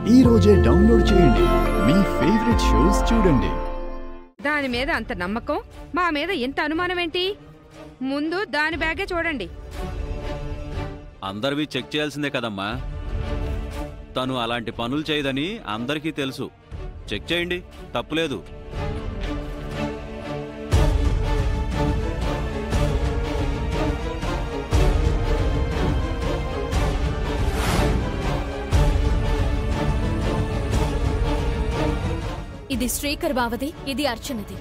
ఈ రోజే డౌన్లోడ్ చేయండి, మీ ఫేవరెట్ షోస్ చూడండి. దాని మీద అంత నమ్మకం, మా మీద ఇంత అనుమానం ఏంటి? ముందు దాని బ్యాగే చూడండి. అందరివి చెక్ చేయాల్సిందే కదమ్మా. తను అలాంటి పనులు చేయదని అందరికీ తెలుసు. చెక్ చేయండి, తప్పులేదు. ఇది శ్రీకర్ బావది, ఇది అర్చనది.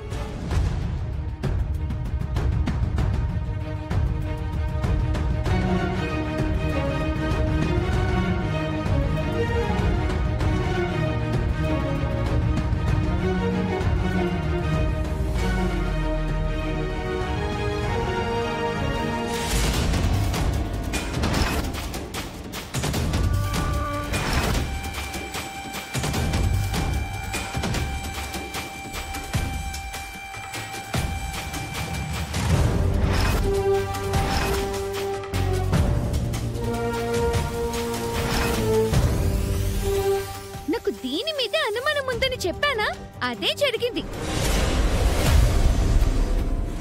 దీని మీద అనుమానం ఉందని చెప్పానా? అదే జరిగింది.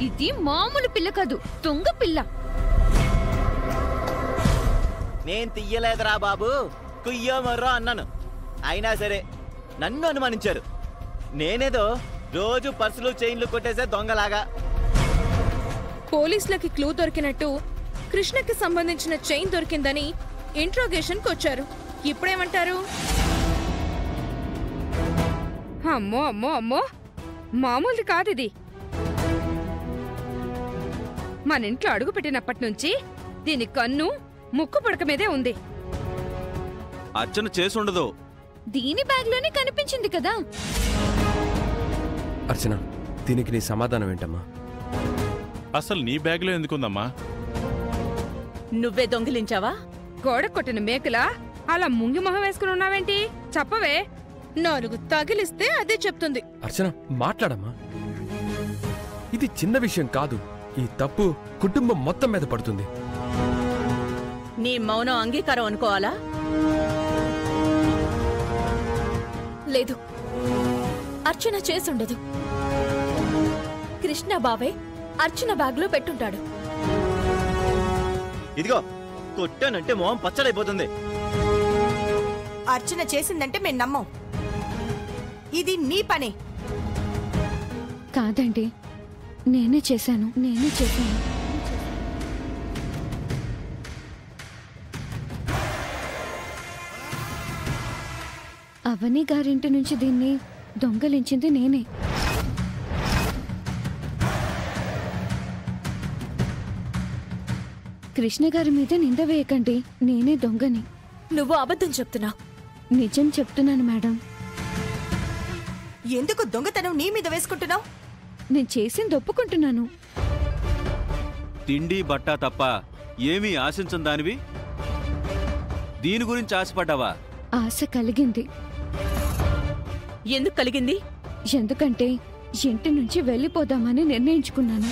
ఇది మామూలు పిల్ల కాదు, దొంగ పిల్ల. నేను తీయలేదురా బాబు, కుయ్యో మర్రో అన్నాను. అయినా సరే నన్ను అనుమానించారు. నేనేదో రోజు పర్సులు చైన్లు కొట్టేసే దొంగలాగా. పోలీసులకి క్లూ దొరికినట్టు కృష్ణకి సంబంధించిన చైన్ దొరికిందని ఇంట్రోగేషన్కి వచ్చారు. ఇప్పుడేమంటారు? అమ్మో అమ్మో అమ్మో, మామూలుది కాదిది. మన ఇంట్లో అడుగు పెట్టినప్పటి నుంచి దీని కన్ను ముక్కు పుడక మీదే ఉంది. అర్చన చేసుండదు. దీని బ్యాగ్ లోనే కనిపించింది కదా. అర్చన, దీనికి నీ సమాధానం ఏంటమ్మా? అసలు నీ బ్యాగ్లో ఎందుకుందమ్మా? నువ్వే దొంగిలించావా? గోడ కొట్టిన మేకలా అలా ముంగి మొహం వేసుకుని ఉన్నావేంటి? చెప్పవే. 4 తగిలిస్తే అదే చెప్తుంది. అర్చన, మాట్లాడమ్మా. ఇది చిన్న విషయం కాదు. ఈ తప్పు కుటుంబం మొత్తం మీద పడుతుంది. నీ మౌనం అంగీకారం అనుకోవాలా? లేదు, అర్చన చేసుండదు. కృష్ణ బావే అర్చన బ్యాగ్ లో పెట్టుంటాడు. ఇదిగో కొట్టానంటే మొహం పచ్చడైపోతుంది. అర్చన చేసిందంటే మేము నమ్మం. ఇది నీ పనే. కాదండి, నేనే చేశాను. అవని గారింటి నుంచి దీన్ని దొంగలించింది నేనే. కృష్ణ గారి మీద నింద వేయకండి, నేనే దొంగని. నువ్వు అబద్ధం చెప్తున్నావు. నిజం చెప్తున్నాను మేడం. ఎందుకు దొంగతనం నీ మీద వేసుకుంటున్నావు? నేను చేసింది ఒప్పుకుంటున్నాను. తిండి బట్ట తప్ప ఏమీ ఆశించని దానివి దీని గురించి ఆశపడ్డావా? ఆశ కలిగింది. ఎందుకు కలిగింది? ఎందుకంటే ఇంటి నుంచి వెళ్ళిపోదామని నిర్ణయించుకున్నాను.